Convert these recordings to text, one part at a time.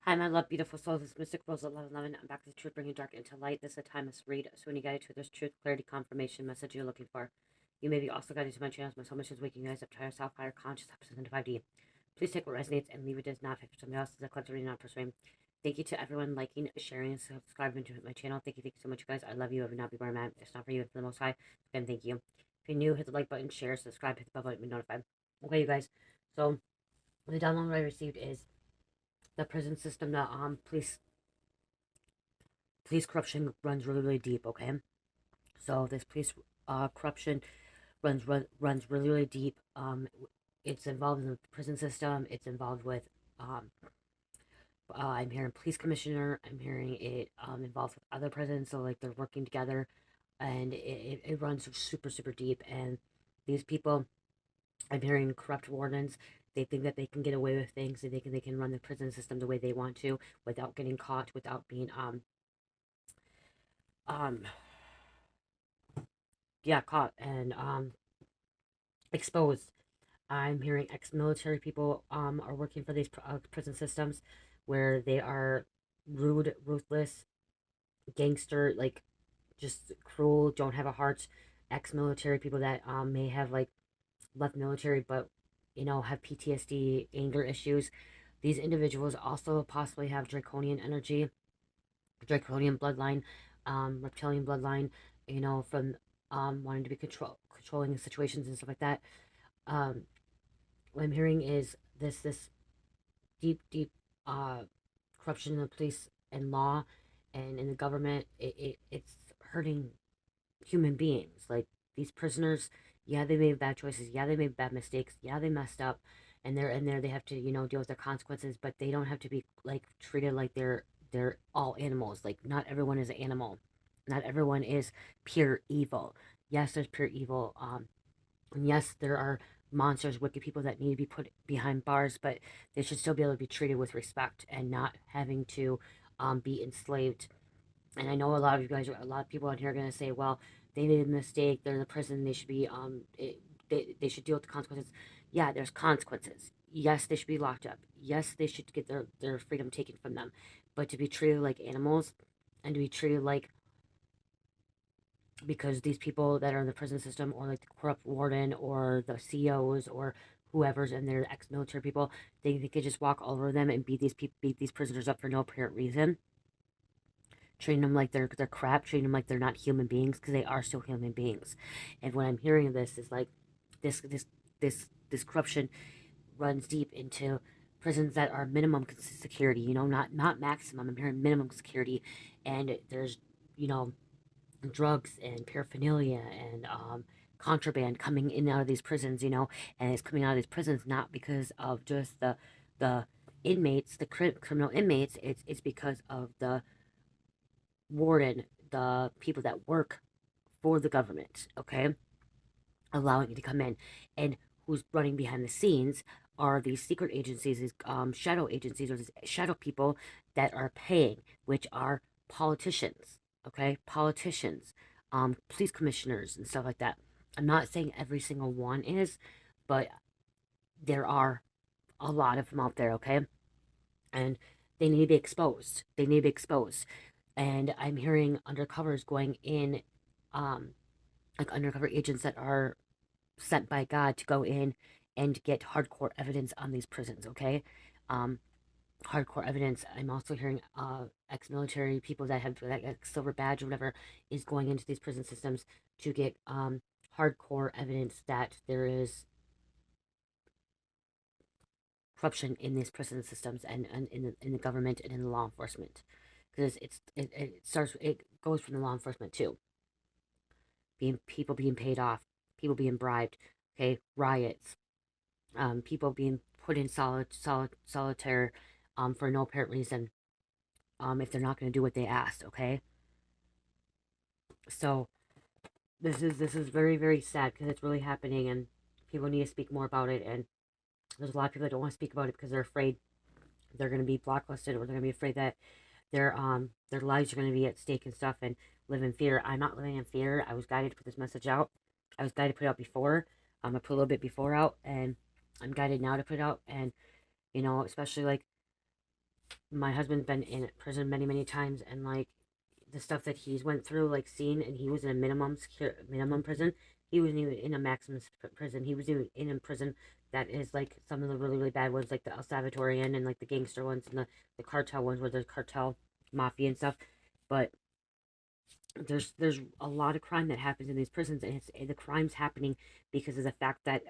Hi, my love, beautiful souls. It's Mystic Rose 1111. I'm back with the truth, bringing dark into light. This is a timeless read. So when you get it to this truth, clarity, confirmation message you're looking for, you may be also guided to my channels. My soul mission is waking you guys up to higher self, higher conscious, episodes into 5D. Please take what resonates and leave it as not. If somebody else is a collective reading, not pursuing. Thank you to everyone liking, sharing, and subscribing to my channel. Thank you so much, you guys. I love you. I would not be where I'm at. It's not for you. It's for the most high. Again, thank you. If you're new, hit the like button, share, subscribe, hit the bell button, be notified. Okay, you guys. So the download I received is the prison system, the police corruption runs really deep. Okay, so this police corruption runs really deep. It's involved in the prison system. It's involved with I'm hearing police commissioner. I'm hearing it involved with other prisons. So like they're working together, and it runs super deep. And these people, I'm hearing corrupt wardens. They think that they can get away with things. They can run the prison system the way they want to without getting caught, without being um yeah, caught and exposed. I'm hearing ex-military people are working for these prison systems where they are rude, ruthless, gangster, like just cruel, don't have a heart. Ex-military people that may have like left military but have PTSD, anger issues. These individuals also possibly have draconian energy, draconian bloodline, reptilian bloodline, from wanting to be controlling situations and stuff like that. Um, what I'm hearing is this deep uh corruption in the police and law and in the government. It's hurting human beings. Like these prisoners, yeah, they made bad choices. Yeah, they made bad mistakes. Yeah, they messed up, and they're in there. They have to deal with their consequences, but they don't have to be like treated like they're all animals. Like not everyone is an animal. Not everyone is pure evil. Yes, there's pure evil. And yes, there are monsters, wicked people that need to be put behind bars, but they should still be able to be treated with respect and not having to be enslaved. And I know a lot of you guys, a lot of people on here are going to say, well, they made a mistake. They're in the prison. They should be, they should deal with the consequences. Yeah, there's consequences. Yes, they should be locked up. Yes, they should get their freedom taken from them. But to be treated like animals and to be treated like, because these people that are in the prison system or like the corrupt warden or the CEOs or whoever's and they're ex-military people, they could just walk all over them and beat these prisoners up for no apparent reason, treating them like they're crap, treating them like they're not human beings because they are still human beings. And what I'm hearing of this is like this corruption runs deep into prisons that are minimum security, not maximum. I'm hearing minimum security, and there's you know drugs and paraphernalia and contraband coming in and out of these prisons, and it's coming out of these prisons not because of just the inmates, the criminal inmates. It's because of the warden, the people that work for the government, okay, allowing it to come in. And who's running behind the scenes are these secret agencies, these shadow agencies, or these shadow people that are paying, which are politicians, okay, politicians, police commissioners, and stuff like that. I'm not saying every single one is, but there are a lot of them out there, okay, and they need to be exposed. They need to be exposed. And I'm hearing undercovers going in, um, like undercover agents that are sent by God to go in and get hardcore evidence on these prisons, okay? Um, hardcore evidence. I'm also hearing ex-military people that have like silver badge or whatever is going into these prison systems to get hardcore evidence that there is corruption in these prison systems and in the government and in the law enforcement, because it goes from the law enforcement too, people being paid off, people being bribed, okay, riots, people being put in solitaire for no apparent reason, if they're not going to do what they asked, okay. So this is very sad because it's really happening, and people need to speak more about it. And there's a lot of people that don't want to speak about it because they're afraid they're going to be blacklisted, or they're going to be afraid that their lives are going to be at stake and stuff, and live in fear. I'm not living in fear. I was guided to put this message out. I was guided to put it out before. I put a little bit before out, and I'm guided now to put it out. And especially like My husband's been in prison many, many times, and like the stuff that he's went through, like seen, and he was in a minimum prison. He wasn't even in a maximum prison. He was even in a prison that is like some of the really, really bad ones, like the El Salvadorian and like the gangster ones and the cartel ones where there's cartel mafia and stuff. But there's a lot of crime that happens in these prisons, and the crime's happening because of the fact that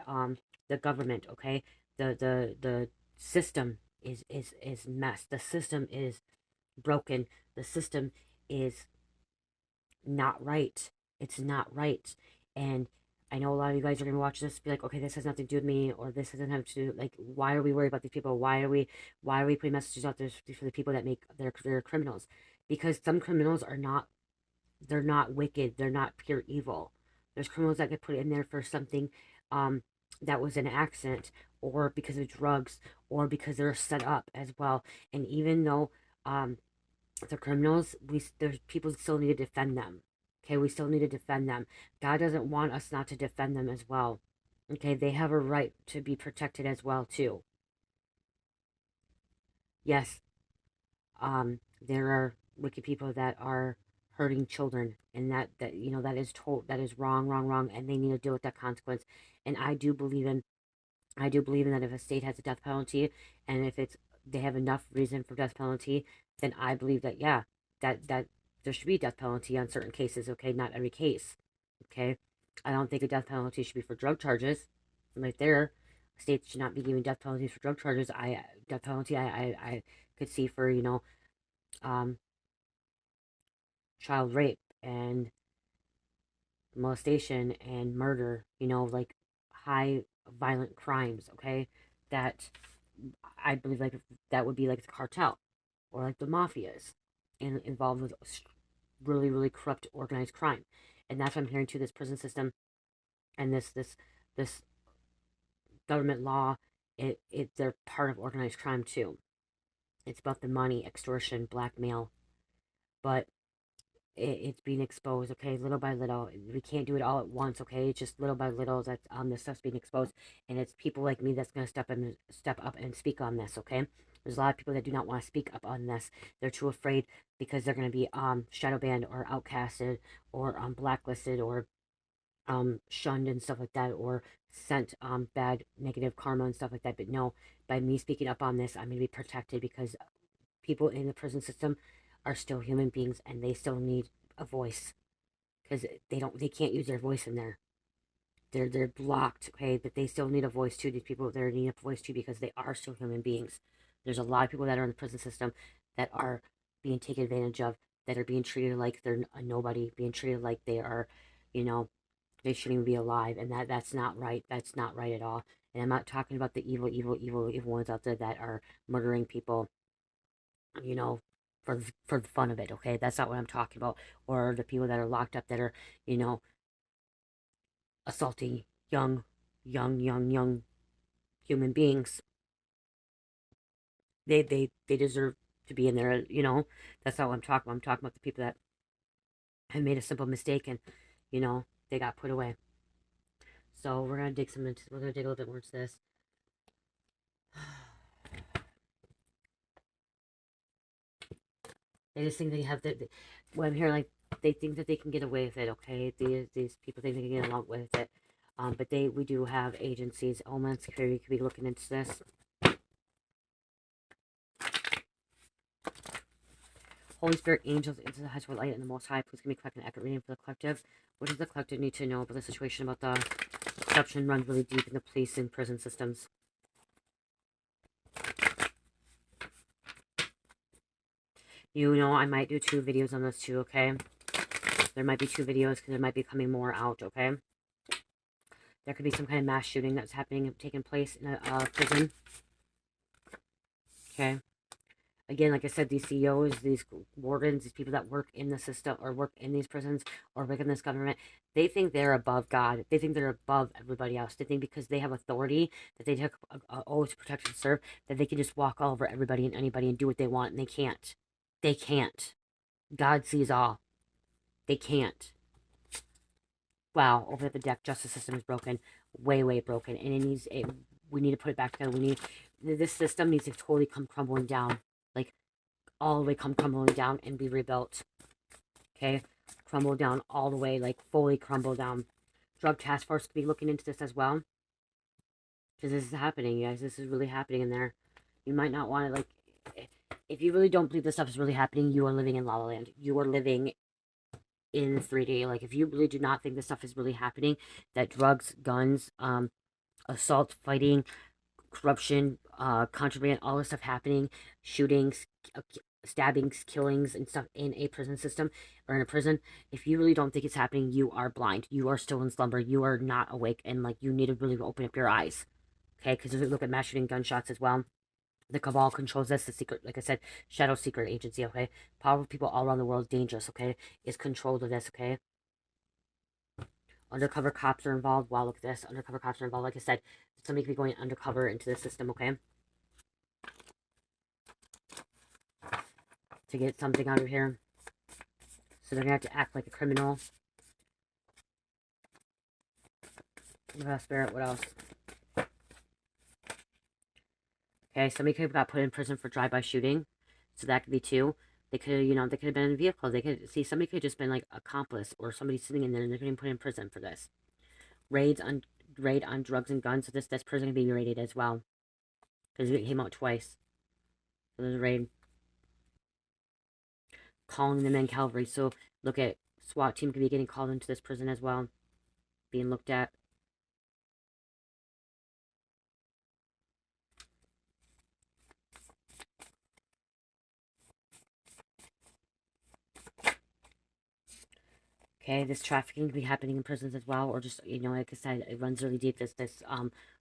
the government, okay, the system is messed. The system is broken. The system is not right. It's not right. And I know a lot of you guys are gonna watch this and be like, okay, this has nothing to do with me, or this doesn't have to do, like, why are we worried about these people? Why are we putting messages out there for the people that make their criminals? Because some criminals are not, they're not wicked, they're not pure evil. There's criminals that get put in there for something um that was an accident, or because of drugs, or because they're set up as well. And even though um the criminals, there's people still need to defend them. Okay, we still need to defend them. God doesn't want us not to defend them as well. Okay, they have a right to be protected as well too. Yes, there are wicked people that are hurting children, and that that is that is wrong, wrong, wrong, and they need to deal with that consequence. And I do believe in that if a state has a death penalty, and if they have enough reason for death penalty, then I believe that, yeah, that there should be a death penalty on certain cases. Okay, not every case. Okay, I don't think a death penalty should be for drug charges. Right there, states should not be giving death penalties for drug charges. Death penalty I could see for um child rape and molestation and murder. Like high violent crimes. Okay, that I believe like that would be like the cartel or like the mafias involved with really, really corrupt organized crime. And that's what I'm hearing too. This prison system and this government law, they're part of organized crime too. It's about the money, extortion, blackmail, but it's being exposed, okay, little by little. We can't do it all at once, okay? It's just little by little that this stuff's being exposed, and it's people like me that's gonna step up and speak on this, okay? There's a lot of people that do not want to speak up on this. They're too afraid because they're gonna be shadow banned or outcasted or blacklisted or shunned and stuff like that, or sent bad negative karma and stuff like that. But no, by me speaking up on this, I'm gonna be protected because people in the prison system are still human beings, and they still need a voice because they can't use their voice in there. They're blocked, okay, but they still need a voice too. These people there need a voice too because they are still human beings. There's a lot of people that are in the prison system that are being taken advantage of, that are being treated like they're a nobody, being treated like they are, you know, they shouldn't even be alive, and that's not right. That's not right at all. And I'm not talking about the evil, evil, evil, evil ones out there that are murdering people, you know, for the fun of it. Okay, that's not what I'm talking about. Or the people that are locked up that are, you know, assaulting young human beings. They deserve to be in there. That's not what I'm talking about. I'm talking about the people that have made a simple mistake and, they got put away. So we're gonna dig a little bit more into this. They just think they have when I'm hearing, like, they think that they can get away with it. Okay, these people think they can get along with it. But we do have agencies. Homeland Security could be looking into this. Holy Spirit, angels, into the highest light, and the Most High, please give me correct and accurate reading for the collective. What does the collective need to know about the situation about the corruption runs really deep in the police and prison systems? I might do 2 videos on this too, okay? There might be 2 videos because there might be coming more out, okay? There could be some kind of mass shooting that's taking place in a prison. Okay. Again, like I said, these CEOs, these wardens, these people that work in the system or work in these prisons or work in this government, they think they're above God. They think they're above everybody else. They think because they have authority, that they took oath to protect and serve, that they can just walk all over everybody and anybody and do what they want, and they can't. They can't. God sees all. They can't. Wow, over the deck, justice system is broken, way, way broken, and we need to put it back together. This system needs to totally come crumbling down. like all the way come crumbling down and be rebuilt. Okay, crumble down all the way, like fully crumble down. Drug task force could be looking into this as well, because this is happening, guys. This is really happening in there. You might not want to, like, if you really don't believe this stuff is really happening, you are living in La La Land. You are living in 3D. Like, if you really do not think this stuff is really happening, that drugs, guns, assault, fighting, corruption, contraband, all this stuff happening, shootings, stabbings, killings, and stuff in a prison system or in a prison. If you really don't think it's happening, you are blind. You are still in slumber. You are not awake, and like you need to really open up your eyes. Okay, because if you look at mass shooting gunshots as well, the cabal controls this. The secret, like I said, shadow secret agency. Okay, powerful people all around the world, dangerous. Okay, is controlled of this. Okay. Undercover cops are involved. Wow, look at this. Undercover cops are involved. Like I said, somebody could be going undercover into the system, okay? To get something out of here. So they're going to have to act like a criminal. Spirit, what else? Okay, somebody could have got put in prison for drive-by shooting. So that could be two. They could, you know, they could have been in a vehicle. They could, see, somebody could have just been like accomplice or somebody sitting in there and they're getting put in prison for this. Raid on drugs and guns. So this prison can be raided as well. Because it came out twice. So there's a raid. Calling them in Calvary. So look at SWAT team could be getting called into this prison as well. Being looked at. Okay, this trafficking could be happening in prisons as well, or just, you know, like I said, it runs really deep. This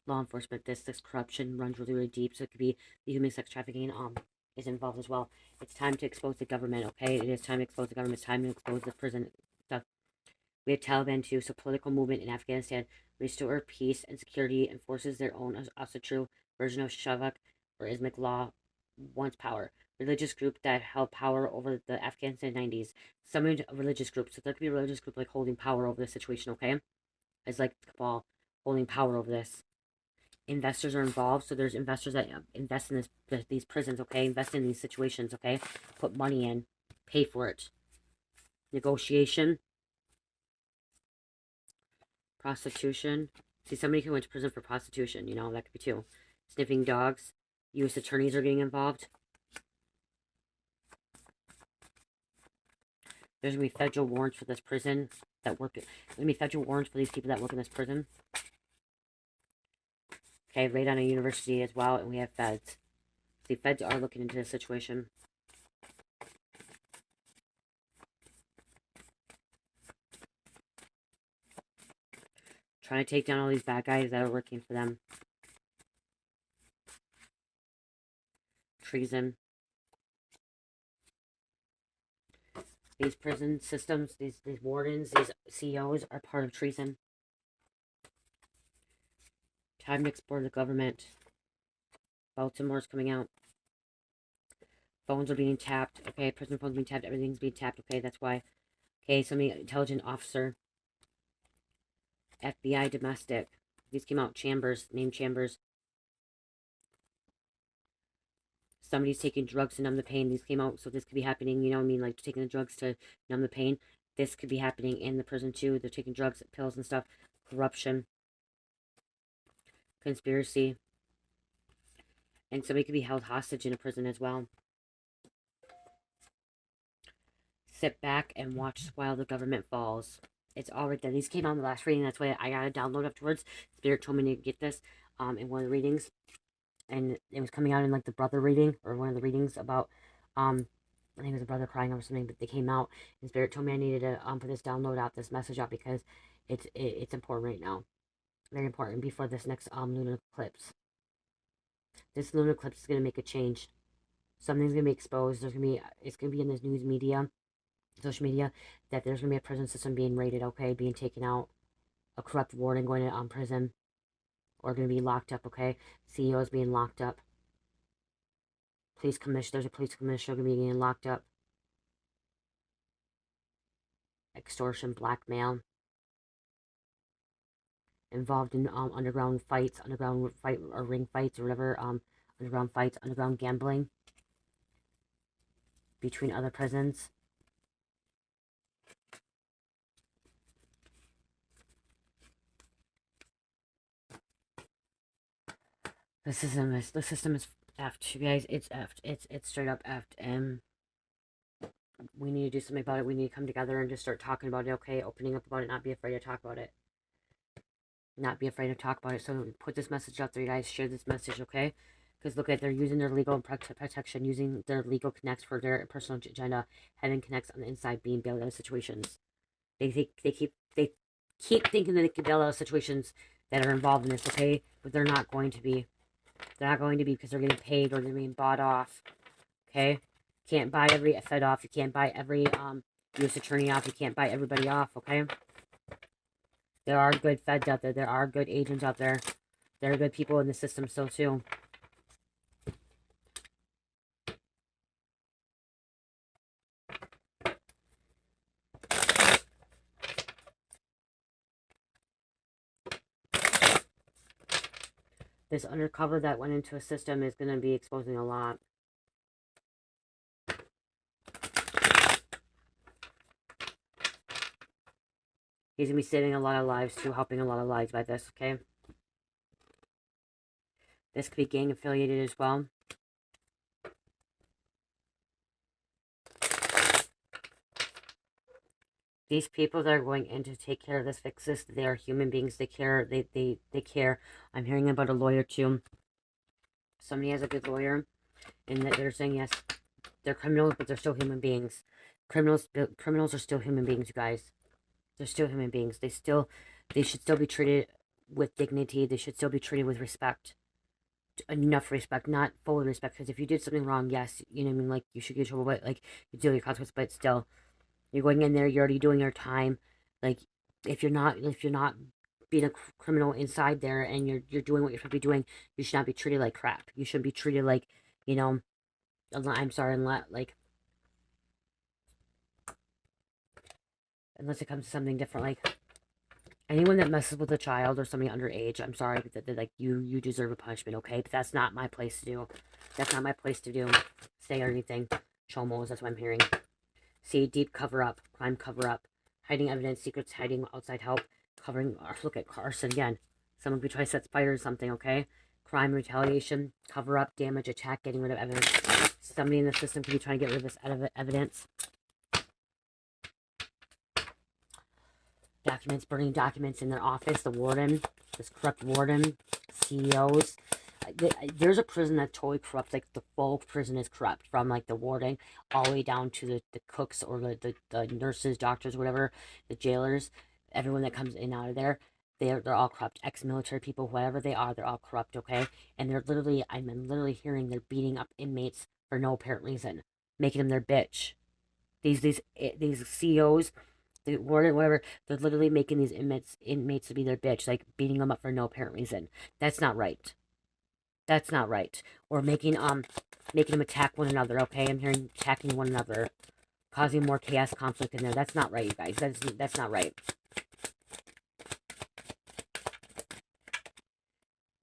law enforcement, this corruption runs really, really deep. So it could be the human sex trafficking is involved as well. It's time to expose the government. Okay, it is time to expose the government. It's time to expose the prison stuff. We have Taliban too. So political movement in Afghanistan restore peace and security, enforces their own also true version of Shavak or Islamic law wants power. Religious group that held power over the Afghanistan 90s. Some religious groups. So there could be a religious group like holding power over this situation, okay? It's like the cabal holding power over this. Investors are involved, so there's investors that invest in these prisons, okay? Invest in these situations, okay? Put money in, pay for it. Negotiation. Prostitution. See, somebody who went to prison for prostitution, you know, that could be too. Sniffing dogs. U.S. attorneys are getting involved. There's going to be federal warrants for this prison that work. There's going to be federal warrants for these people that work in this prison. Okay, raid on a university as well, and we have feds. See, feds are looking into this situation. Trying to take down all these bad guys that are working for them. Treason. These prison systems, these wardens, these CEOs are part of treason. Time to explore the government. Baltimore's coming out. Phones are being tapped. Okay, prison phones being tapped. Everything's being tapped. Okay, that's why. Okay, somebody, intelligent officer. FBI domestic. These came out. Chambers, named Chambers. Somebody's taking drugs to numb the pain. These came out, so this could be happening, you know what I mean? Like taking the drugs to numb the pain. This could be happening in the prison too. They're taking drugs, pills and stuff. Corruption. Conspiracy. And somebody could be held hostage in a prison as well. Sit back and watch while the government falls. It's all right there. These came out in the last reading. That's why I got to download afterwards. Spirit told me to get this in one of the readings. And it was coming out in like the brother reading or one of the readings about I think it was a brother crying over something, but they came out and Spirit told me I needed to put this download out, this message out, because it's important right now. Very important before this next lunar eclipse. This lunar eclipse is gonna make a change. Something's gonna be exposed. It's gonna be in this news media, social media, that there's gonna be a prison system being raided, okay, being taken out, a corrupt warden going to prison, or gonna be locked up, okay, CEOs being locked up. Police commissioner, there's a police commissioner gonna be getting locked up. Extortion, blackmail. Involved in underground fights, underground fight or ring fights or whatever, underground fights, underground gambling. between other prisons. The system is effed, you guys. It's effed. It's straight up effed. And we need to do something about it. We need to come together and just start talking about it, okay? Opening up about it, not be afraid to talk about it. Not be afraid to talk about it. So put this message out there, you guys. Share this message, okay? Because look at, they're using their legal protection, using their legal connects for their personal agenda. Heaven connects on the inside, being bailed out of situations. They keep thinking that they can bail out of situations that are involved in this, okay? But they're not going to be. They're not going to be, because they're getting paid or they're being bought off. Okay? Can't buy every Fed off. You can't buy every U.S. attorney off. You can't buy everybody off, okay? There are good feds out there. There are good agents out there. There are good people in the system still, too. This undercover that went into a system is going to be exposing a lot. He's going to be saving a lot of lives, too, helping a lot of lives by this, okay? This could be gang affiliated as well. These people that are going in to take care of this, fix this, they are human beings. They care. They care. I'm hearing about a lawyer, too. Somebody has a good lawyer, and that they're saying, yes, they're criminals, but they're still human beings. Criminals are still human beings, you guys. They're still human beings. They should still be treated with dignity. They should still be treated with respect. Enough respect, not full respect. Because if you did something wrong, yes, you know what I mean, like, you should get in trouble, but, like, you deal with your consequences, but still, you're going in there, you're already doing your time. Like, if you're not being a criminal inside there and you're doing what you're supposed to be doing, you should not be treated like crap. You shouldn't be treated like, you know, I'm sorry, unless it comes to something different, like, anyone that messes with a child or somebody underage, I'm sorry, but that like, you deserve a punishment, okay? But that's not my place to do. That's not my place to do. Say or anything. Chomos, that's what I'm hearing. See, deep cover-up, crime cover-up, hiding evidence, secrets, hiding outside help, covering, look at arson again. Someone could try to set fire or something, okay? Crime, retaliation, cover-up, damage, attack, getting rid of evidence. Somebody in the system could be trying to get rid of this evidence. Documents, burning documents in their office, the warden, this corrupt warden, CEOs. There's a prison that's totally corrupt. Like, the full prison is corrupt, from like the warden all the way down to the cooks or the nurses, doctors, whatever, the jailers, everyone that comes in and out of there. They're all corrupt. Ex-military people, whatever they are, they're all corrupt, okay? And they're literally, I'm literally hearing they're beating up inmates for no apparent reason, making them their bitch. These CEOs, the warden, whatever, they're literally making these inmates to be their bitch, like beating them up for no apparent reason. That's not right. That's not right. Or making them attack one another, okay? I'm hearing attacking one another, causing more chaos, conflict in there. That's not right, you guys. That's not right.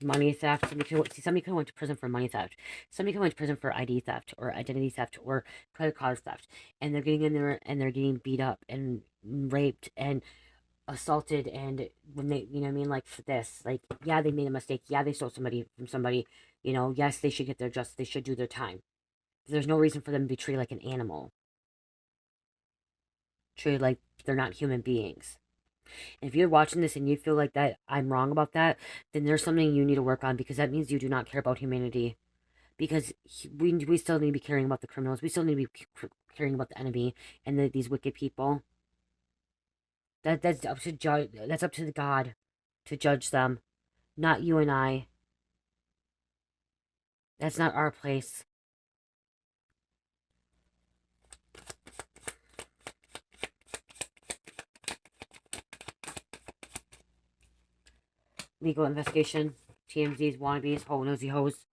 Money theft. Somebody could have went to prison for money theft. Somebody could have went to prison for ID theft or identity theft or credit card theft, and they're getting in there and they're getting beat up and raped and assaulted. And when they, you know what I mean, like, for this, like, yeah, they made a mistake. Yeah, they stole somebody from somebody. You know, yes, they should get their justice. They should do their time. There's no reason for them to be treated like an animal. Treated like they're not human beings. And if you're watching this and you feel like that I'm wrong about that, then there's something you need to work on, because that means you do not care about humanity. Because we still need to be caring about the criminals. We still need to be caring about the enemy and these wicked people. That's up to judge. That's up to the God to judge them, not you and I. That's not our place. Legal investigation. TMZ's wannabes, ho nosy hoes.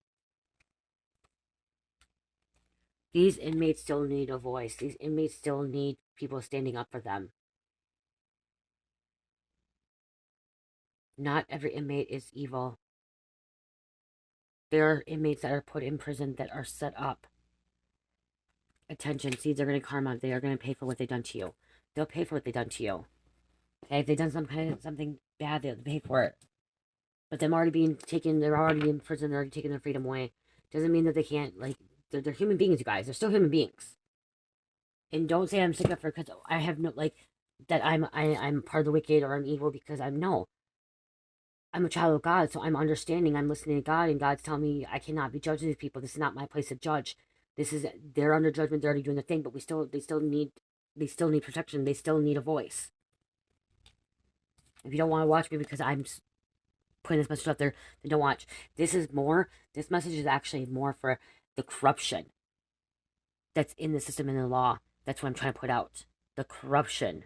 These inmates still need a voice. These inmates still need people standing up for them. Not every inmate is evil. There are inmates that are put in prison that are set up attention. Seeds are going to karma. They are going to pay for what they've done to you. They'll pay for what they've done to you. Okay, if they've done something bad, they'll pay for it. But them already being taken, they're already in prison, they're already taking their freedom away. Doesn't mean that they can't, like, they're human beings, you guys. They're still human beings. And don't say I'm sick of her because I have no, like, that I'm part of the wicked or I'm evil because no. I'm a child of God, so I'm understanding, I'm listening to God, and God's telling me I cannot be judging these people. This is not my place to judge. They're under judgment, they're already doing their thing, but they still need protection, they still need a voice. If you don't want to watch me because I'm putting this message out there, then don't watch. This message is actually more for the corruption that's in the system and the law. That's what I'm trying to put out. The corruption.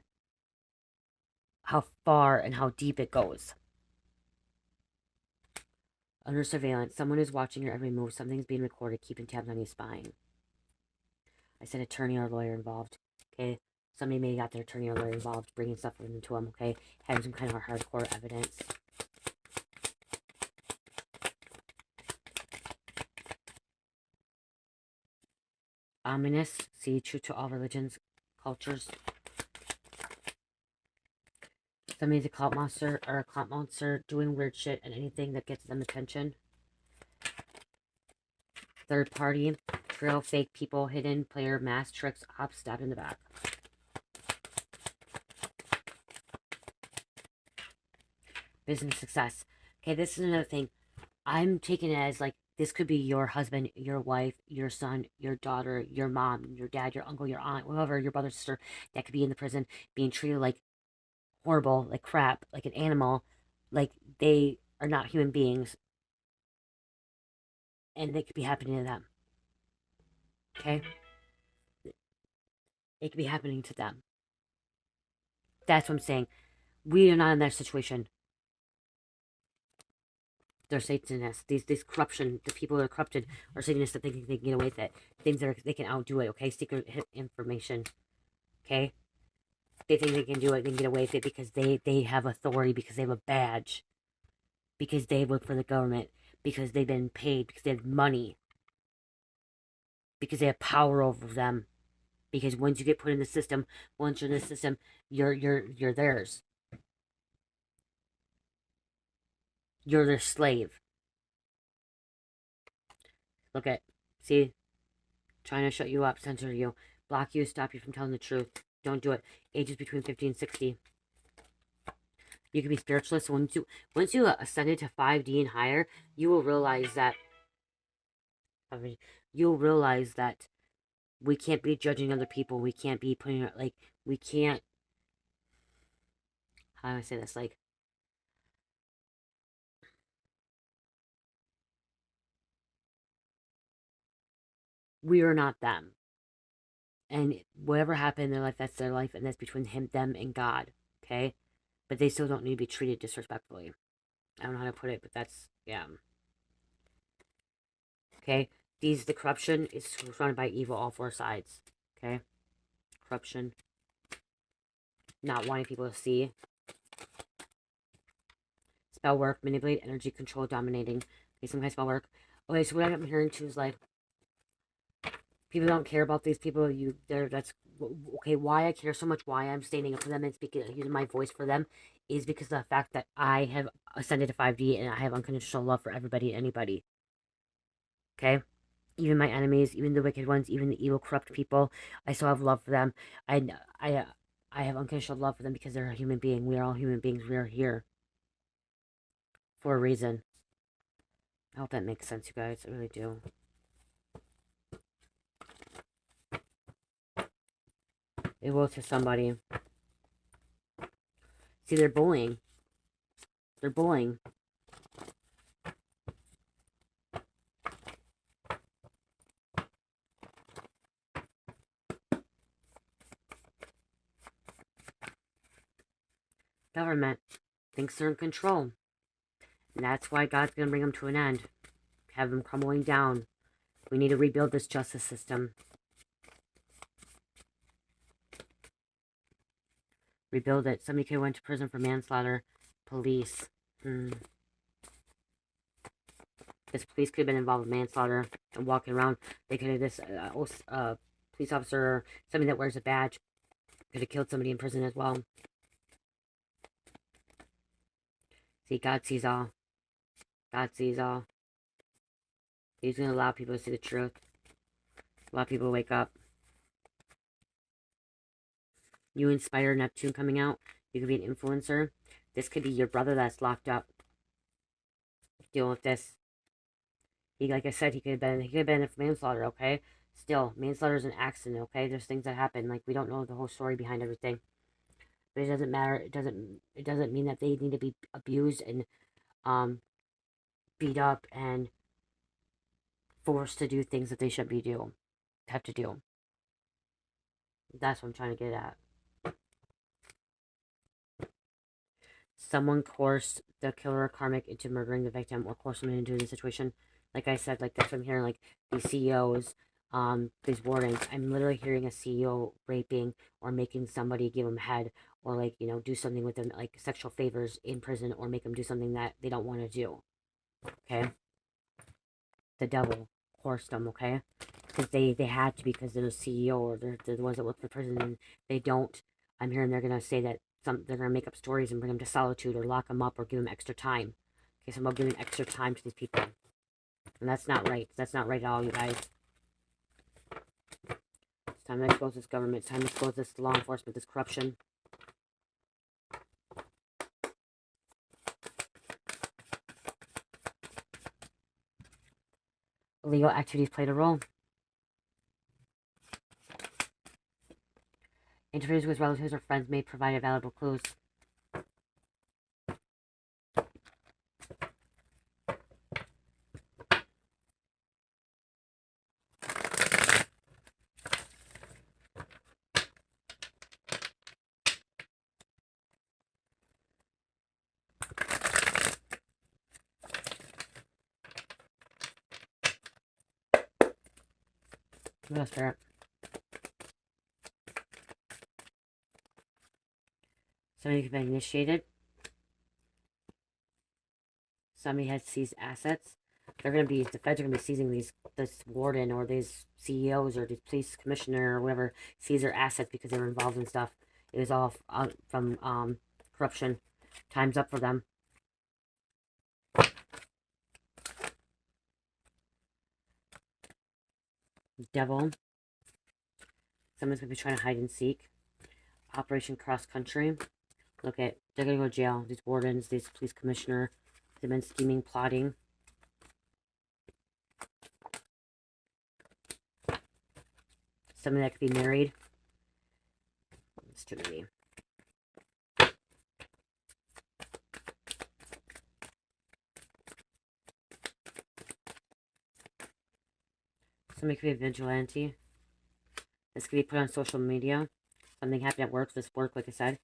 How far and how deep it goes. Under surveillance, someone is watching your every move. Something's being recorded, keeping tabs on your spine. I said attorney or lawyer involved. Okay, somebody may have got their attorney or lawyer involved, bringing stuff into them. Okay, having some kind of a hardcore evidence. Ominous. See, true to all religions, cultures. Somebody's a clout monster or a clout monster doing weird shit and anything that gets them attention. Third party, trail, fake people, hidden player, mass tricks, ops, stabbed in the back. Business success. Okay, this is another thing. I'm taking it as like this could be your husband, your wife, your son, your daughter, your mom, your dad, your uncle, your aunt, whoever, your brother, sister that could be in the prison being treated like horrible, like crap, like an animal, like they are not human beings, and they could be happening to them. Okay? It could be happening to them. That's what I'm saying. We are not in that situation. They're Satanists. These corruption, the people that are corrupted are Satanists that think they can get away with it. Things that they can outdo it, okay? Secret information. Okay? They think they can do it, they can get away with it because they have authority, because they have a badge, because they work for the government, because they've been paid, because they have money, because they have power over them. Because once you get put in the system, once you're in the system, you're theirs. You're their slave. Look at, see, trying to shut you up, censor you, block you, stop you from telling the truth. Don't do it. Ages between 50 and 60. You can be spiritualist. Once you ascend it to 5D and higher, you will realize that we can't be judging other people. We can't be putting, like, we can't, how do I say this? Like, we are not them. And whatever happened in their life, that's their life, and that's between them, and God. Okay? But they still don't need to be treated disrespectfully. I don't know how to put it, but that's, yeah. Okay? The corruption is surrounded by evil, all four sides. Okay? Corruption. Not wanting people to see. Spell work, manipulate, energy, control, dominating. Okay, some kind of spell work. Okay, so what I'm hearing too is like, people don't care about these people. That's okay. Why I care so much, why I'm standing up for them and speaking, using my voice for them, is because of the fact that I have ascended to 5D and I have unconditional love for everybody and anybody. Okay, even my enemies, even the wicked ones, even the evil, corrupt people, I still have love for them. I have unconditional love for them because they're a human being. We are all human beings. We are here for a reason. I hope that makes sense, you guys. I really do. It will to somebody. See, they're bullying. They're bullying. Government thinks they're in control. And that's why God's going to bring them to an end. Have them crumbling down. We need to rebuild this justice system. Rebuild it. Somebody could have went to prison for manslaughter. Police. This police could have been involved with manslaughter and walking around. They could have this police officer or somebody that wears a badge could have killed somebody in prison as well. See, God sees all. God sees all. He's going to allow people to see the truth. Allow people to wake up. You inspire Neptune coming out. You could be an influencer. This could be your brother that's locked up. Dealing with this. He, like I said, he could have been a manslaughter, okay? Still, manslaughter is an accident, okay? There's things that happen. Like, we don't know the whole story behind everything. But it doesn't matter. It doesn't mean that they need to be abused and beat up and forced to do things that they shouldn't have to do. That's what I'm trying to get at. Someone coerced the killer or karmic into murdering the victim or coerced them into the situation. Like I said, like that's what I'm hearing, like these CEOs, these wardens. I'm literally hearing a CEO raping or making somebody give them head or like, you know, do something with them, like sexual favors in prison or make them do something that they don't want to do. Okay? The devil coerced them, okay? Because they had to because they're the CEO or they're the ones that work for prison and they don't. I'm hearing they're going to say that they're going to make up stories and bring them to solitude or lock them up or give them extra time. Okay, so I'm about giving extra time to these people. And that's not right. That's not right at all, you guys. It's time to expose this government. It's time to expose this law enforcement, this corruption. Illegal activities played a role. Interviews with relatives or friends may provide valuable clues. What else, Spirit? Somebody could be initiated. Somebody has seized assets. They're going to be, the feds are going to be seizing this warden or these CEOs or these police commissioner or whatever, seize their assets because they were involved in stuff. It was all from corruption. Time's up for them. Devil. Someone's going to be trying to hide and seek. Operation Cross Country. Look at, they're going to go to jail. These wardens, these police commissioner, they've been scheming, plotting. Somebody that could be married. It's too many. Somebody could be a vigilante. This could be put on social media. Something happened at work. This work, like I said.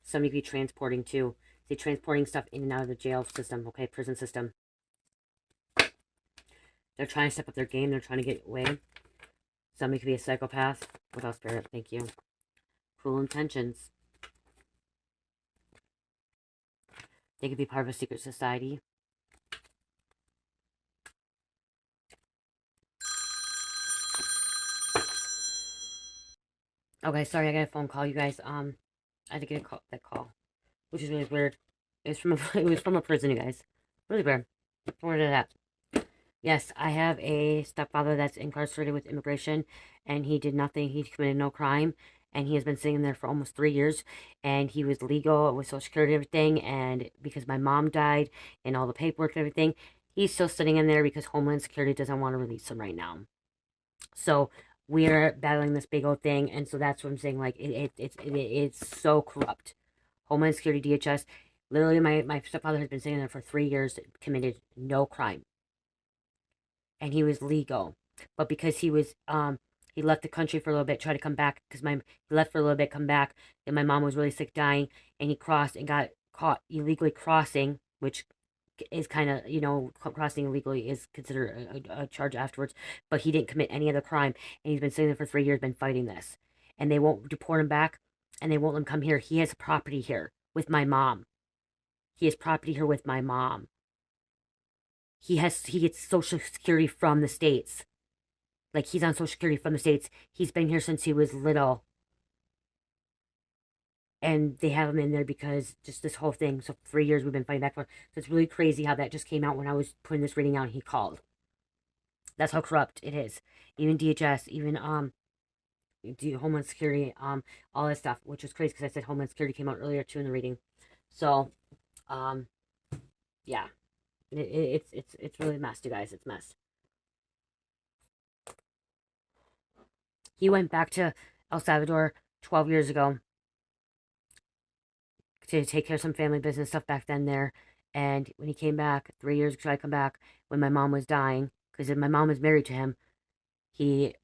Somebody could be transporting too. See, transporting stuff in and out of the jail system. Okay, prison system. They're trying to step up their game. They're trying to get away. Somebody could be a psychopath. What else, Spirit? Thank you. Cruel intentions. They could be part of a secret society. Okay, sorry, I got a phone call, you guys. I had to get that call, which is really weird. It was from a prison, you guys. Really weird. Where did that? Yes, I have a stepfather that's incarcerated with immigration, and he did nothing. He committed no crime, and he has been sitting there for almost 3 years, and he was legal with Social Security and everything, and because my mom died and all the paperwork and everything, he's still sitting in there because Homeland Security doesn't want to release him right now. So we're battling this big old thing, and so that's what I'm saying. Like it's so corrupt. Homeland Security, DHS. Literally, my stepfather has been sitting there for 3 years, committed no crime, and he was legal, but because he was he left the country for a little bit, tried to come back because he left for a little bit, come back. Then my mom was really sick, dying, and he crossed and got caught illegally crossing, which is kind of, you know, crossing illegally is considered a charge afterwards, but he didn't commit any other crime, and he's been sitting there for 3 years, been fighting this, and they won't deport him back, and they won't let him come here. He has property here with my mom. He has property here with my mom. He gets Social Security from the States. Like, he's on Social Security from the States. He's been here since he was little. And they have him in there because just this whole thing. So, for 3 years, we've been fighting back and forth. So, it's really crazy how that just came out when I was putting this reading out and he called. That's how corrupt it is. Even DHS, even, Homeland Security, all that stuff, which was crazy because I said Homeland Security came out earlier too in the reading. So, um, yeah. It's really messed, you guys. It's messed. He went back to El Salvador 12 years ago to take care of some family business stuff back then there. And when he came back, 3 years ago, I come back when my mom was dying, because my mom was married to him. He,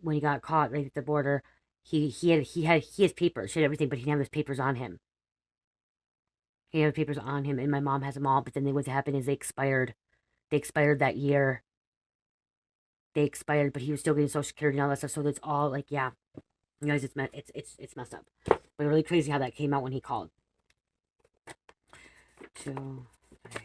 when he got caught right at the border, he has papers, he had everything, but he didn't have his papers on him. He had papers on him, and my mom has them all. But then what happened is they expired. They expired that year. They expired, but he was still getting Social Security and all that stuff. So it's all like, yeah, you guys, it's messed up. But really crazy how that came out when he called. 2, 3.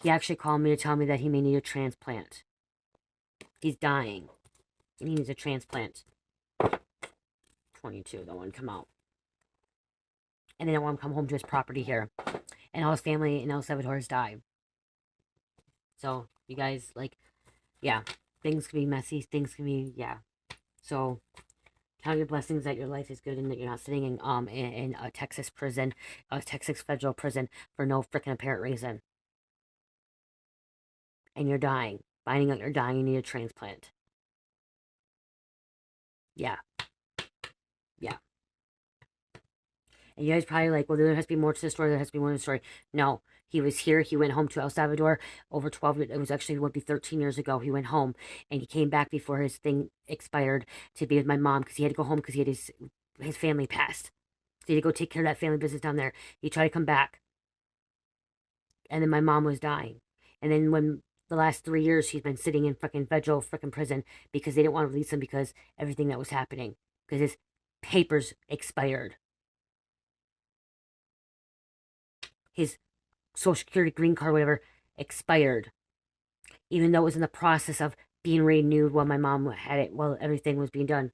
He actually called me to tell me that he may need a transplant. He's dying, and he needs a transplant. 22, don't want to come out. And they don't want him to come home to his property here. And all his family in El Salvador has died. So, you guys, like, yeah, things can be messy. Things can be, yeah. So, count your blessings that your life is good and that you're not sitting in a Texas prison, a Texas federal prison for no freaking apparent reason. And you're dying. Finding out you're dying, you need a transplant. Yeah. Yeah. And you guys probably like, well, there has to be more to the story. There has to be more to the story. No, he was here. He went home to El Salvador over 12. It was actually, it would be 13 years ago. He went home and he came back before his thing expired to be with my mom because he had to go home because he had his family passed. So he had to go take care of that family business down there. He tried to come back. And then my mom was dying. And then when the last 3 years, he's been sitting in fucking federal freaking prison because they didn't want to release him because everything that was happening. Because his papers expired. His Social Security, green card, whatever, expired. Even though it was in the process of being renewed while my mom had it, while everything was being done.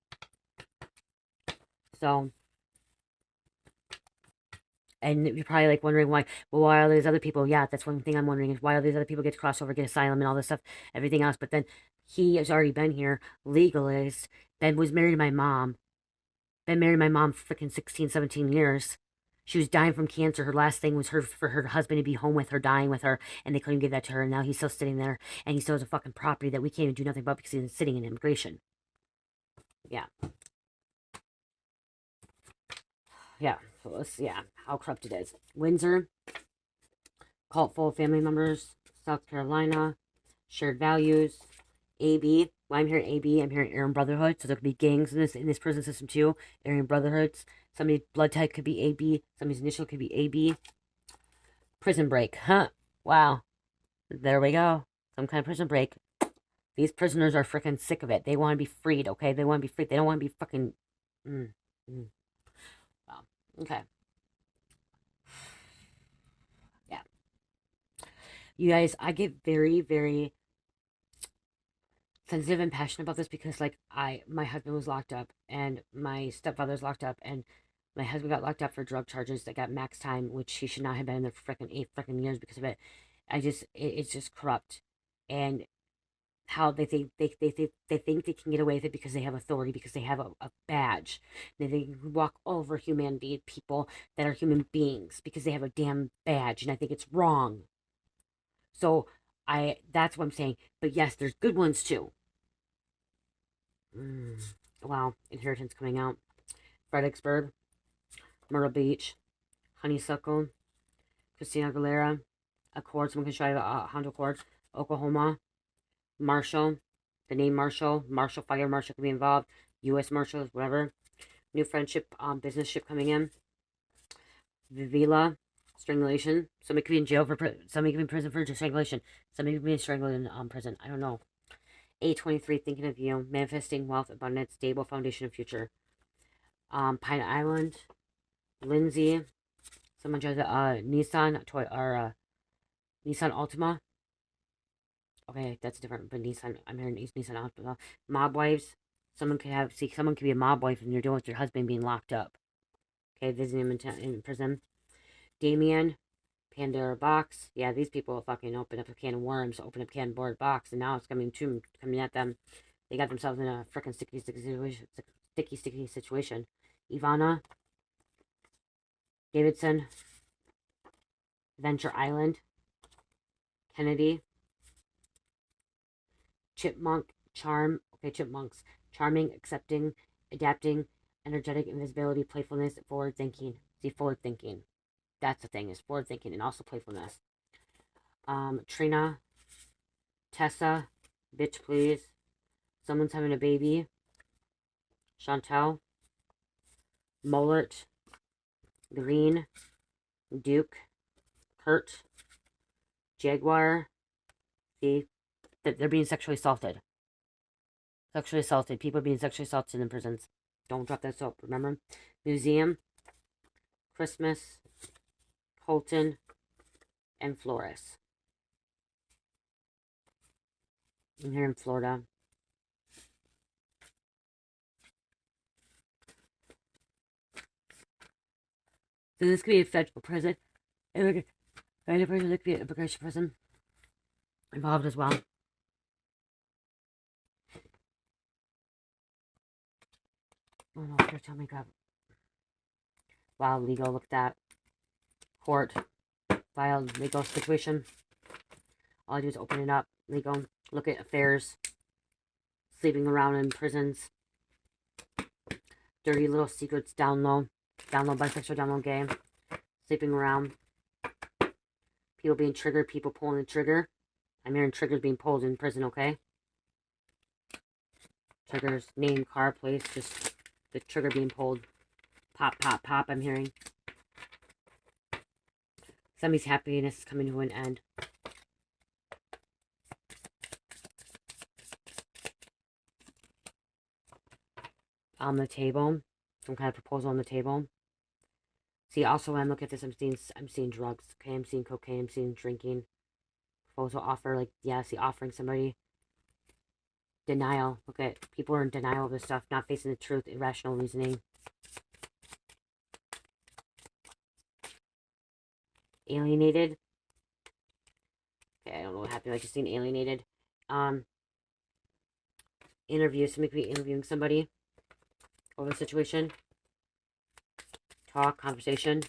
So, and you're probably like wondering why, well, why are these other people? Yeah, that's one thing I'm wondering is why are these other people get to cross over, get asylum and all this stuff, everything else. But then he has already been here, legalist, then was married to my mom, been married to my mom for freaking 16, 17 years. She was dying from cancer. Her last thing was for her husband to be home with her, dying with her, and they couldn't give that to her. And now he's still sitting there, and he still has a fucking property that we can't even do nothing about because he's sitting in immigration. Yeah. Yeah. So let's, yeah, how corrupt it is. Windsor, cult full of family members. South Carolina, shared values. AB. Well, I'm hearing AB. I'm hearing Aryan Brotherhood. So there could be gangs in this prison system too. Aryan Brotherhoods. Somebody's blood type could be AB. Somebody's initial could be AB. Prison break. Huh. Wow. There we go. Some kind of prison break. These prisoners are freaking sick of it. They want to be freed, okay? They want to be freed. They don't want to be fucking... Wow. Okay. Yeah. You guys, I get very, very sensitive and passionate about this because, like, my husband was locked up and my stepfather's locked up and my husband got locked up for drug charges that got max time, which he should not have been in there for freaking 8 years because of it. It's just corrupt. And how they think they think they can get away with it because they have authority, because they have a badge. They can walk over humanity, people that are human beings because they have a damn badge. And I think it's wrong. So that's what I'm saying. But yes, there's good ones too. Wow, Inheritance coming out. Fredericksburg, Myrtle Beach, Honeysuckle, Christina Aguilera, Accord, someone can try a Honda Accord, Oklahoma, Marshall, the name Marshall, Fire Marshall could be involved, U.S. Marshals, whatever. New friendship, business ship coming in. Vivila, strangulation. Somebody could be in jail for, somebody could be in prison for strangulation. Somebody could be strangled in prison. I don't know. 823, thinking of you, manifesting wealth, abundance, stable foundation of future. Pine Island, Lindsay. Someone drives a Nissan toy or Nissan Altima. Okay, that's different. But Nissan, I'm hearing Nissan Altima. Mob wives. Someone could be a mob wife and you're dealing with your husband being locked up. Okay, visiting him in prison. Damien, Pandora box. Yeah, these people fucking open up a can of worms, open up a can board box, and now it's coming at them. They got themselves in a freaking sticky situation. Ivana, Davidson, Venture Island, Kennedy, Chipmunk, Charm. Okay, chipmunks. Charming, accepting, adapting, energetic, invisibility, playfulness, forward thinking. See, forward thinking. That's the thing, is forward thinking and also playfulness. Trina, Tessa, bitch please. Someone's having a baby. Chantel, Mollert, Green, Duke, Kurt, Jaguar. See, they're being sexually assaulted. Sexually assaulted. People are being sexually assaulted in prisons. Don't drop that soap, remember? Museum, Christmas, Colton, and Flores. I'm here in Florida. So this could be a federal prison. Federal prison, this could be an immigration prison involved as well. Oh no, they're telling me grab. Wow, legal, look at that. Court, filed, legal situation. All I do is open it up. Legal, look at affairs. Sleeping around in prisons. Dirty little secrets down low. Down low, bisexual, down low, gay. Sleeping around. People being triggered, people pulling the trigger. I'm hearing triggers being pulled in prison, okay? Triggers, name, car, place, just the trigger being pulled. Pop, pop, pop, I'm hearing. Somebody's happiness is coming to an end. On the table. Some kind of proposal on the table. See, also when I look at this, I'm seeing drugs. Okay, I'm seeing cocaine, I'm seeing drinking. Proposal offer, like, yeah, see, offering somebody. Denial. Look at people are in denial of this stuff, not facing the truth, irrational reasoning. Alienated. Okay, I don't know what happened. I just seen alienated. Interview. Somebody could be interviewing somebody over the situation. Talk, conversation.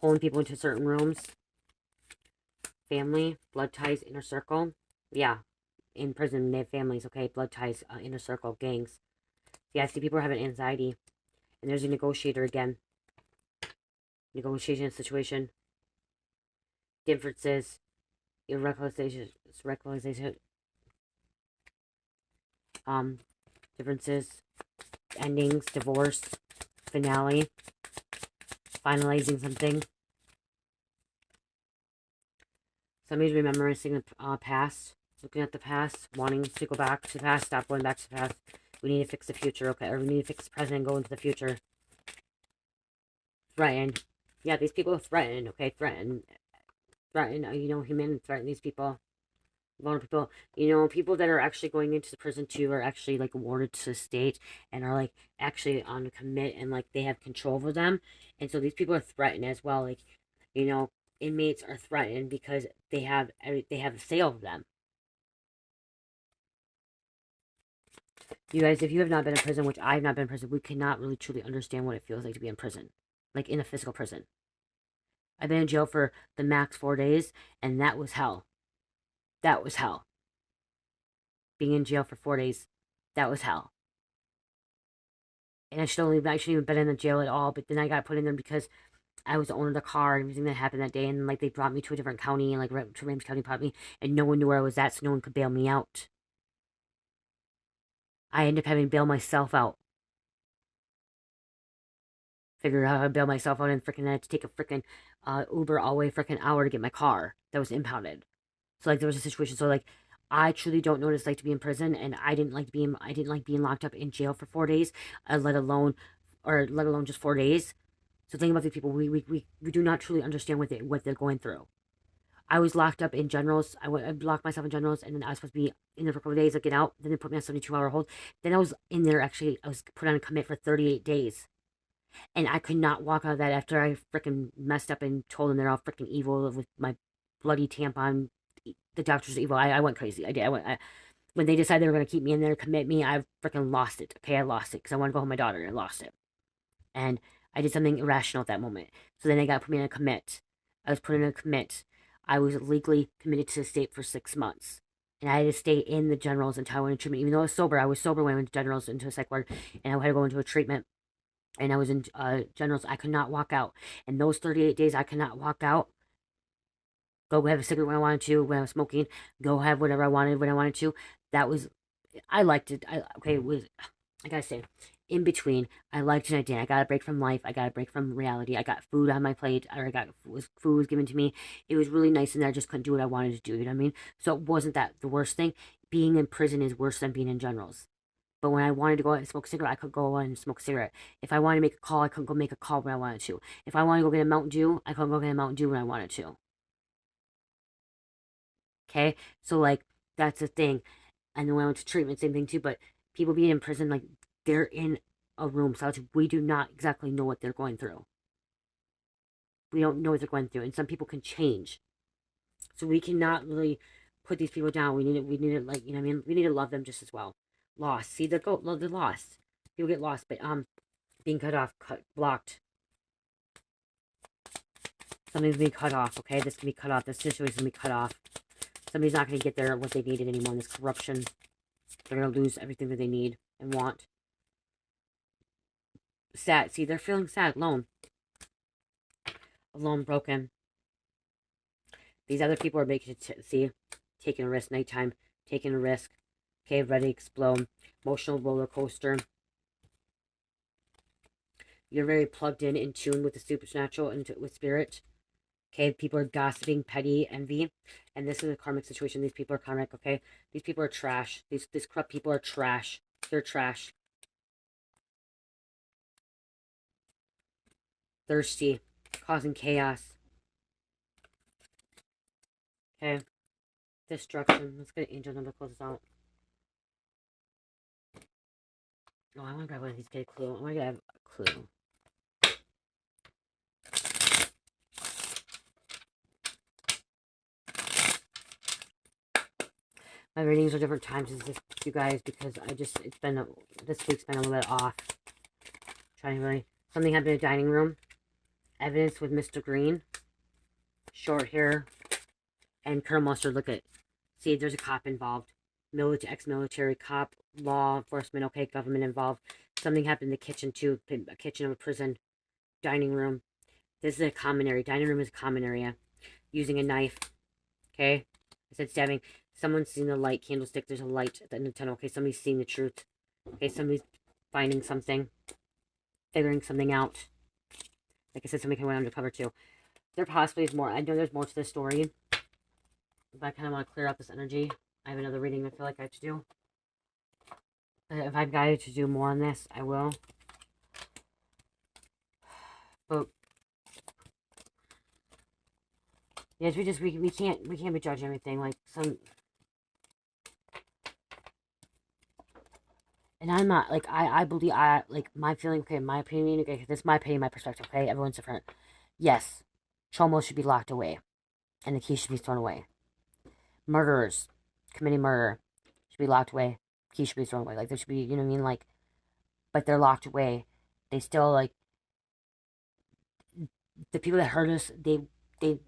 Pulling people into certain rooms. Family, blood ties, inner circle. Yeah, in prison, they have families, okay? Blood ties, inner circle, gangs. Yeah, I see people are having anxiety. And there's a negotiator again. Negotiation situation. Differences. Irreconciliation. Differences. Endings. Divorce. Finale. Finalizing something. Somebody's reminiscing the past. Looking at the past. Wanting to go back to the past. Stop going back to the past. We need to fix the future, okay? Or we need to fix the present and go into the future. Threaten. Yeah, these people threaten, okay? Threaten, human threaten these people. Vulnerable people. People that are actually going into the prison too are actually, like, awarded to the state and are, like, actually on commit and, like, they have control over them. And so these people are threatened as well. Like, inmates are threatened because they have a say over them. You guys, if you have not been in prison, which I have not been in prison, we cannot really truly understand what it feels like to be in prison. Like, in a physical prison. I've been in jail for the max 4 days, and that was hell. That was hell. Being in jail for 4 days, that was hell. And I shouldn't even been in the jail at all, but then I got put in there because I was the owner of the car and everything that happened that day, and, like, they brought me to a different county, and, like, to Ramsey County brought me, and no one knew where I was at, so no one could bail me out. I ended up having to bail myself out. Figure out how to bail myself out and freaking had to take a freaking Uber all the way freaking hour to get my car that was impounded. So like there was a situation. So like I truly don't know what it's like to be in prison, and I didn't like being locked up in jail for 4 days, let alone just 4 days. So think about these people. We do not truly understand what they're going through. I was locked up in generals. I locked myself in generals, and then I was supposed to be in there for a couple of days, like get out. Then they put me on 72-hour hold. Then I was in there actually. I was put on a commit for 38 days, and I could not walk out of that after I freaking messed up and told them they're all freaking evil with my bloody tampon. The doctors are evil. I went crazy. I did. When they decided they were going to keep me in there, commit me, I freaking lost it. Okay, I lost it because I wanted to go home with my daughter, and I lost it. And I did something irrational at that moment. So then they got put me in a commit. I was put in a commit. I was legally committed to the state for 6 months. And I had to stay in the generals until I went into treatment. Even though I was sober when I went to generals into a psych ward, and I had to go into a treatment. And I was in generals. I could not walk out. And those 38 days, I could not walk out. Go have a cigarette when I wanted to, when I was smoking. Go have whatever I wanted when I wanted to. That was, I liked it. It was, I gotta say, in between, I liked it and I didn't. I got a break from life. I got a break from reality. I got food on my plate, or food was given to me. It was really nice in there. I just couldn't do what I wanted to do. You know what I mean? So it wasn't that the worst thing. Being in prison is worse than being in generals. But when I wanted to go out and smoke a cigarette, I could go out and smoke a cigarette. If I wanted to make a call, I could go make a call when I wanted to. If I wanted to go get a Mountain Dew, I could go get a Mountain Dew when I wanted to. Okay? So, like, that's the thing. And then when I went to treatment, same thing too. But people being in prison, like, they're in a room. So we do not exactly know what they're going through. We don't know what they're going through. And some people can change. So we cannot really put these people down. We need to, like, you know what I mean? We need to love them just as well. Lost. See, they're lost. People get lost. But, being cut off, blocked. Something's being cut off, okay? This can be cut off. This situation's gonna be cut off. Somebody's not gonna get what they needed anymore in this corruption. They're gonna lose everything that they need and want. Sad. See, they're feeling sad, alone. Alone, broken. These other people are making it, see, taking a risk, nighttime, taking a risk. Okay, ready to explode. Emotional roller coaster. You're very plugged in tune with the supernatural and with spirit. Okay, people are gossiping, petty, envy, and this is a karmic situation. These people are karmic. Okay, these people are trash. These corrupt people are trash. They're trash. Thirsty, causing chaos. Okay, destruction. Let's get an angel number. Close this out. Oh, I want to grab one of these. Get a clue. I want to get a clue. My readings are different times as this, you guys, because this week's been a little bit off. Trying to really, something happened in the dining room. Evidence with Mr. Green. Short hair. And Colonel Mustard, look at, see, there's a cop involved. Ex-military cop, law enforcement, okay, government involved. Something happened in the kitchen too, a kitchen of a prison, dining room. This is a common area. Dining room is a common area. Using a knife, okay? I said stabbing. Someone's seen the light, candlestick. There's a light at the end of the tunnel. Okay, somebody's seeing the truth. Okay, somebody's finding something, figuring something out. Like I said, somebody can went undercover too. There possibly is more. I know there's more to this story, but I kind of want to clear out this energy. I have another reading I feel like I have to do. If I've guided to do more on this, I will. But yes, we can't be judging everything like some. And I'm not, like, I believe, like, my feeling, okay, my opinion, okay, this is my opinion, my perspective, okay, everyone's different. Yes, Chomo should be locked away, and the key should be thrown away. Murderers committing murder should be locked away, key should be thrown away. Like, there should be, you know what I mean, like, but they're locked away. They still, like, the people that hurt us,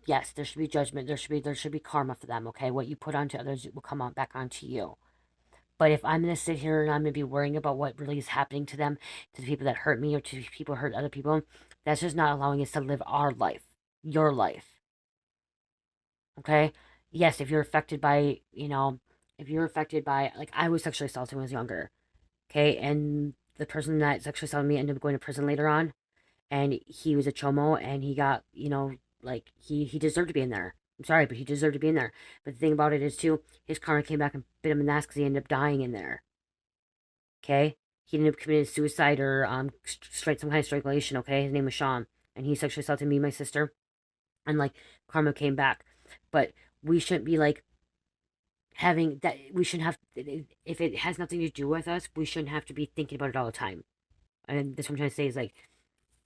yes, there should be judgment, there should be karma for them, okay? What you put onto others will come back onto you. But if I'm going to sit here and I'm going to be worrying about what really is happening to them, to the people that hurt me or to people who hurt other people, that's just not allowing us to live our life, your life. Okay? Yes, if you're affected by, like, I was sexually assaulted when I was younger. Okay? And the person that sexually assaulted me ended up going to prison later on. and he was a chomo, and he got, you know, like, he deserved to be in there. I'm sorry, but he deserved to be in there. But the thing about it is, too, his karma came back and bit him in the ass because he ended up dying in there. Okay? He ended up committing suicide or some kind of strangulation, okay? His name was Sean, and he sexually assaulted me and my sister, and, like, karma came back. But we shouldn't be, like, having that, we shouldn't have, if it has nothing to do with us, we shouldn't have to be thinking about it all the time. And that's what I'm trying to say is, like,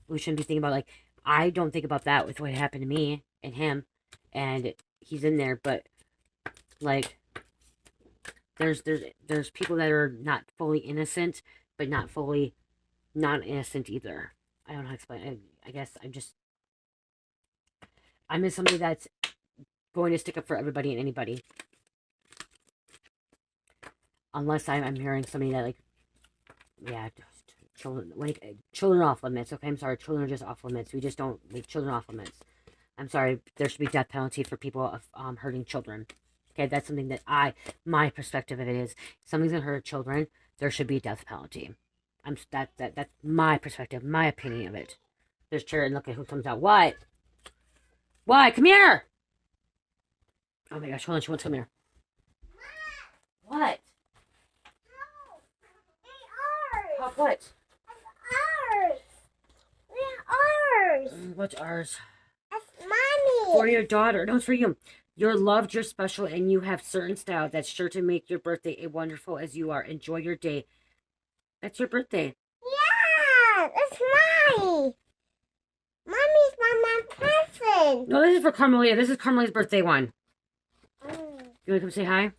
we shouldn't be thinking about, like, I don't think about that with what happened to me and him, and he's in there, but, like, there's people that are not fully innocent, but not fully not innocent either. I don't know how to explain. I guess I'm just somebody that's going to stick up for everybody and anybody, unless I'm hearing somebody that, like, yeah, children, like, children are off limits. Okay, I'm sorry, children are just off limits. We just don't leave children off limits. I'm sorry, there should be death penalty for people of hurting children. Okay, that's something that my perspective of it is, if something's gonna hurt children, there should be a death penalty. That's my perspective, my opinion of it. There's chair, and look at who comes out. What? Why? Come here! Oh my gosh, hold on, she wants to come here. What? How, what? Ours. We're ours. What's ours? That's mommy. For your daughter. No, it's for you. You're loved, you're special, and you have certain style that's sure to make your birthday as wonderful as you are. Enjoy your day. That's your birthday. Yeah, that's mine. Mommy's my present. No, this is for Carmelia. This is Carmelia's birthday one. You want to come say hi?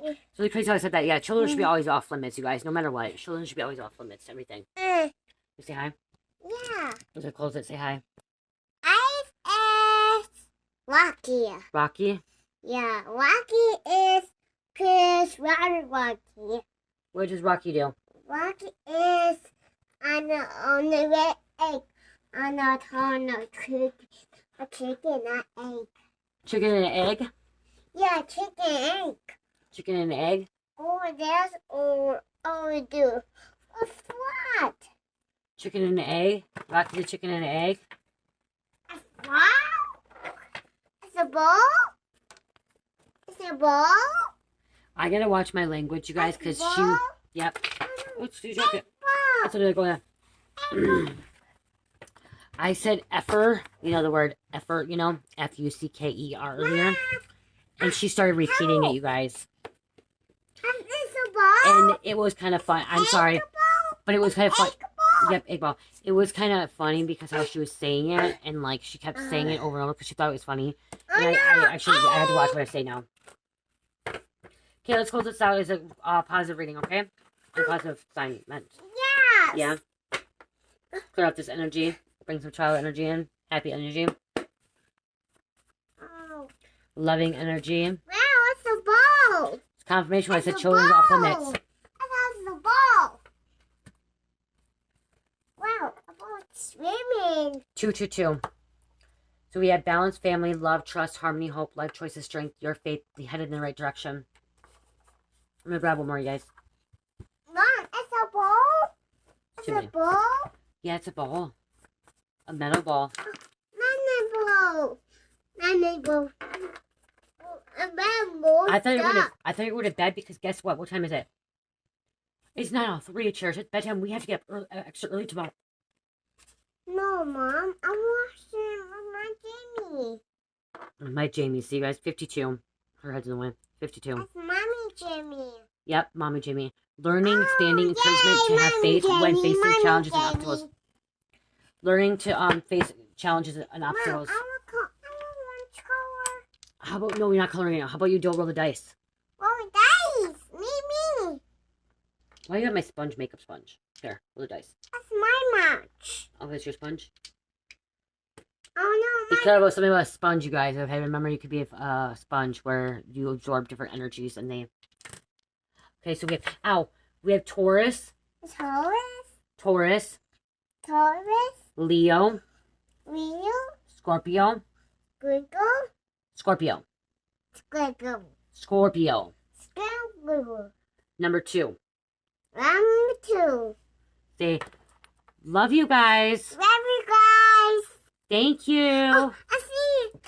Yeah. It's really crazy how I said that. Yeah, children should be always off limits, you guys. No matter what. Children should be always off limits to everything. You say hi? Yeah. Let's close it. Say hi. I is Rocky. Rocky? Yeah, Rocky is Chris Rocky. What does Rocky do? Rocky is on the red egg. On the chicken. A chicken, not egg. Chicken and an egg? Yeah, chicken egg. Chicken and an egg? Oh, that's do. What's what? Chicken and an egg? Rocky the chicken and an egg? What? It's a ball? It's a ball? I gotta watch my language, you guys, because she... Yep. Let's do it. That's what they're going to... I said effer, you know the word effer, you know, F-U-C-K-E-R earlier. And she started repeating it, you guys. It's a ball? And it was kind of fun. I'm sorry. But it was kind of fun. Yep, egg ball. It was kind of funny because how she was saying it. And, like, she kept saying it over and over because she thought it was funny. And I had to watch what I say now. Okay, let's close this out as a positive reading, okay? A positive sign meant. Yes. Yeah. Clear out this energy. Bring some child energy in. Happy energy. Oh. Loving energy. Wow, it's a ball. It's confirmation when I said children's off limits. I thought it was a ball. Wow, a ball swimming. 222. So we have balance, family, love, trust, harmony, hope, life choices, strength, your faith, headed in the right direction. I'm gonna grab one more, you guys. Mom, it's a ball? It's a ball? Yeah, it's a ball. A metal ball. Money ball. A ball. I thought you were to bed because guess what? What time is it? It's 9:03, Cherish. It's bedtime. We have to get up extra early tomorrow. No, Mom. I'm watching with my Jamie. My Jamie. See you guys. 52. Her head's in the way. 52. That's Mommy Jamie. Yep, Mommy Jamie. Learning, expanding, encouragement to have faith when facing challenges and obstacles. Learning to face challenges and obstacles. Mom, I want color. How about, no, you're not coloring it. How about you don't roll the dice? Roll the dice. Me. Why do you have my sponge, makeup sponge? There, roll the dice. That's my match. Oh, that's your sponge? Oh, no, Be clear about something about a sponge, you guys. Okay, remember you could be a sponge where you absorb different energies and they... Okay, so we have Taurus. Taurus. Leo. Scorpio. Scorpio. Number 2. Number 2. Say Love you guys. Love you guys. Thank you. Oh, I see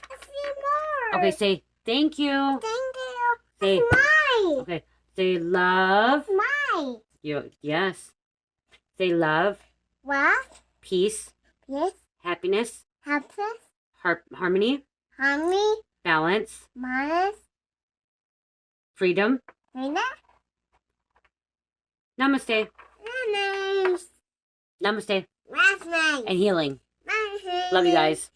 more. Okay, say thank you. Thank you. Say That's mine. okay. Say love. Mine. Yes. Say love, What? peace, Yes. happiness, Happiness. harmony, Honey. balance, Minus. freedom. Rina. Namaste. Nice. Namaste. That's nice. And healing. Nice. Love you guys.